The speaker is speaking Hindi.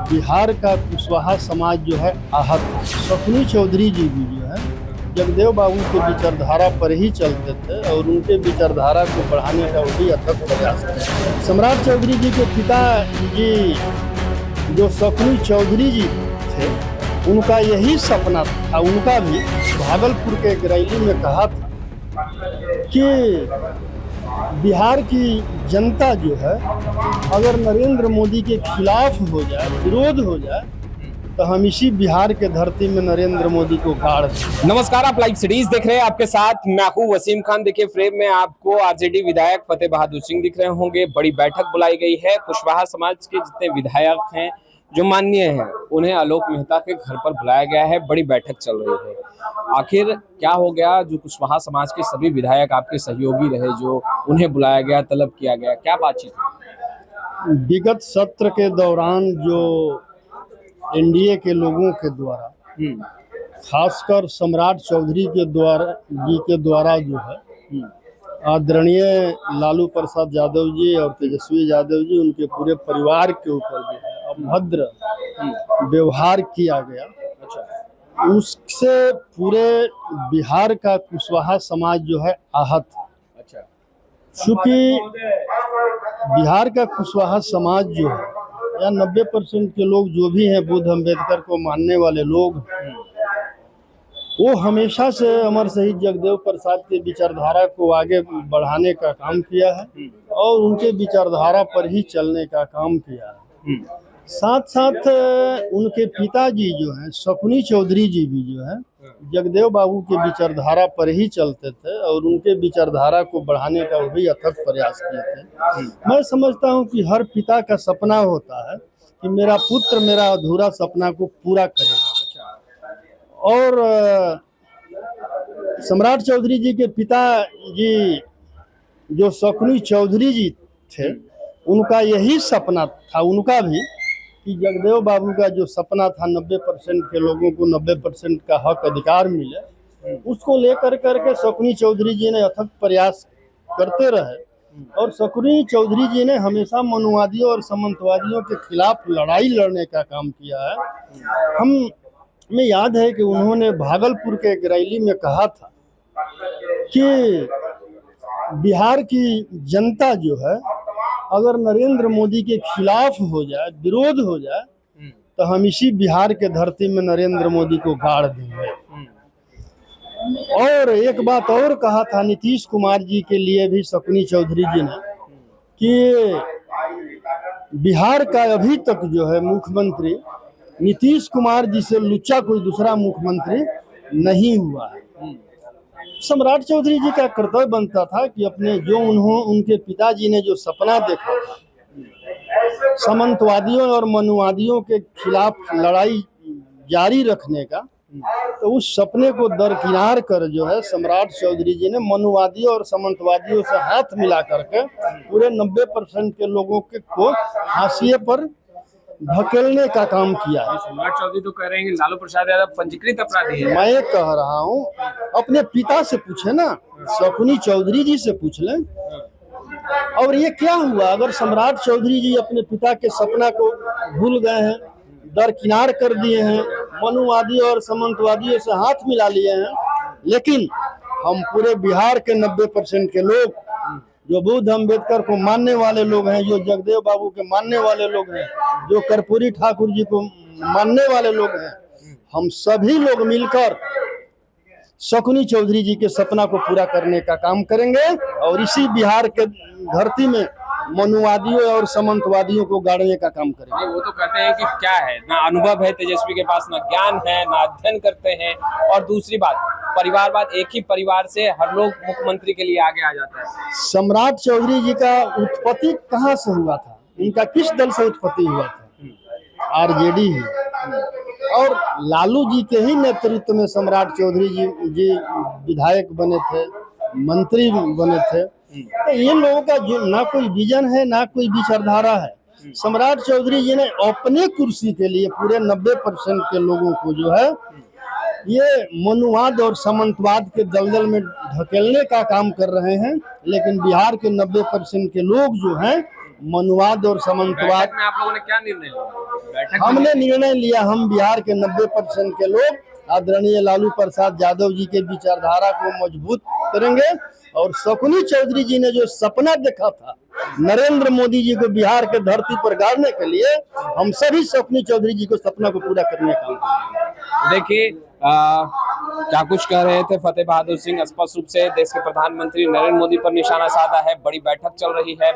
बिहार का कुशवाहा समाज जो है आहत है। शकुनी चौधरी जी भी जो है जगदेव बाबू के विचारधारा पर ही चलते थे और उनके विचारधारा को बढ़ाने का वही अथक प्रयास है। सम्राट चौधरी जी के पिता जी जो शकुनी चौधरी जी थे, उनका यही सपना था। उनका भी भागलपुर के एक रैली में कहा था कि बिहार की जनता जो है अगर नरेंद्र मोदी के खिलाफ हो जाए, विरोध हो जाए, तो हम इसी बिहार के धरती में नरेंद्र मोदी को गाड़ दें। नमस्कार, आप लाइव सीरीज देख रहे हैं। आपके साथ मैं हूं वसीम खान। देखिए, फ्रेम में आपको आरजेडी विधायक फतेह बहादुर सिंह दिख रहे होंगे। बड़ी बैठक बुलाई गई है। कुशवाहा समाज के जितने विधायक हैं जो माननीय हैं, उन्हें आलोक मेहता के घर पर बुलाया गया है। बड़ी बैठक चल रही है। आखिर क्या हो गया? जो कुशवाहा समाज के सभी विधायक आपके सहयोगी रहे, जो उन्हें बुलाया गया, तलब किया गया, क्या बातचीत? विगत सत्र के दौरान जो एनडीए के लोगों के द्वारा, खासकर सम्राट चौधरी के द्वारा जो है आदरणीय लालू प्रसाद यादव जी और तेजस्वी यादव जी, उनके पूरे परिवार के ऊपर जो है अभद्र व्यवहार किया गया, उससे पूरे बिहार का कुशवाहा समाज जो है आहत। चूंकि बिहार का कुशवाहा समाज जो है या 90% के लोग जो भी हैं बुद्ध अम्बेडकर को मानने वाले लोग, वो हमेशा से अमर शहीद जगदेव प्रसाद की विचारधारा को आगे बढ़ाने का काम किया है और उनके विचारधारा पर ही चलने का काम किया है। साथ साथ उनके पिताजी जो हैं शकुनी चौधरी जी भी जो है जगदेव बाबू के विचारधारा पर ही चलते थे और उनके विचारधारा को बढ़ाने का वही अथक प्रयास किए थे। मैं समझता हूं कि हर पिता का सपना होता है कि मेरा पुत्र मेरा अधूरा सपना को पूरा करेगा। और सम्राट चौधरी जी के पिता जी जो शकुनी चौधरी जी थे, उनका यही सपना था। उनका भी कि जगदेव बाबू का जो सपना था 90% के लोगों को 90% का हक अधिकार मिले, उसको लेकर करके शकुनी चौधरी जी ने अथक प्रयास करते रहे। और शकुनी चौधरी जी ने हमेशा मनुवादियों और सामंतवादियों के खिलाफ लड़ाई लड़ने का काम किया है। हमें याद है कि उन्होंने भागलपुर के एक रैली में कहा था कि बिहार की जनता जो है अगर नरेंद्र मोदी के खिलाफ हो जाए, विरोध हो जाए, तो हम इसी बिहार के धरती में नरेंद्र मोदी को गाड़ देंगे। और एक बात और कहा था नीतीश कुमार जी के लिए भी शकुनी चौधरी जी ने कि बिहार का अभी तक जो है मुख्यमंत्री नीतीश कुमार जी से लुच्चा कोई दूसरा मुख्यमंत्री नहीं हुआ है। सम्राट चौधरी जी का कर्तव्य बनता था कि अपने जो उनके पिताजी ने जो सपना देखा था सामंतवादियों और मनुवादियों के खिलाफ लड़ाई जारी रखने का, तो उस सपने को दरकिनार कर जो है सम्राट चौधरी जी ने मनुवादियों और सामंतवादियों से हाथ मिला करके पूरे 90% के लोगों को हाशिए पर धकेलने का काम किया है। सम्राट चौधरी तो कह रहे हैं कि लालू प्रसाद यादव पंजीकृत अपराधी है। मैं कह रहा हूँ अपने पिता से पूछे ना, शकुनी चौधरी जी से पूछ लें। और ये क्या हुआ अगर सम्राट चौधरी जी अपने पिता के सपना को भूल गए हैं, दरकिनार कर दिए हैं, मनुवादियों और सामंतवादियों से हाथ मिला लिए हैं, लेकिन हम पूरे बिहार के 90% के लोग जो बुद्ध अम्बेडकर को मानने वाले लोग हैं, जो जगदेव बाबू के मानने वाले लोग हैं, जो कर्पूरी ठाकुर जी को मानने वाले लोग हैं, हम सभी लोग मिलकर शकुनी चौधरी जी के सपना को पूरा करने का काम करेंगे और इसी बिहार के धरती में मनुवादियों और सामंतवादियों को गाड़ने का काम करेंगे। वो तो कहते हैं कि क्या है, ना अनुभव है तेजस्वी के पास, ना ज्ञान है, ना अध्ययन करते हैं, और दूसरी बात परिवारवाद, एक ही परिवार से हर लोग मुख्यमंत्री के लिए आगे आ जाता है। सम्राट चौधरी जी का उत्पत्ति कहाँ से हुआ था? उनका किस दल से उत्पत्ति हुआ था? आरजेडी ही। और लालू जी के ही नेतृत्व में सम्राट चौधरी जी विधायक बने थे, मंत्री बने थे। तो ये लोगों का जो ना कोई विजन है ना कोई विचारधारा है। सम्राट चौधरी जी ने अपने कुर्सी के लिए पूरे 90% के लोगों को जो है ये मनुवाद और सामंतवाद के दलदल में ढकेलने का काम कर रहे हैं, लेकिन बिहार के 90% के लोग जो हैं मनुवाद और सामंतवाद। बैठक में आप लोगों ने क्या निर्णय लिया? बैठक में हमने निर्णय लिया, हम बिहार के 90% के लोग आदरणीय लालू प्रसाद यादव जी के विचारधारा को मजबूत करेंगे और शकुनी चौधरी जी ने जो सपना देखा था नरेंद्र मोदी जी को बिहार के धरती पर गाड़ने के लिए, हम सभी शकुनी चौधरी जी को सपना को पूरा करने का काम करेंगे। देखिए क्या कुछ कह रहे थे फतेह बहादुर सिंह। स्पष्ट रूप से देश के प्रधानमंत्री नरेंद्र मोदी पर निशाना साधा है। बड़ी बैठक चल रही है।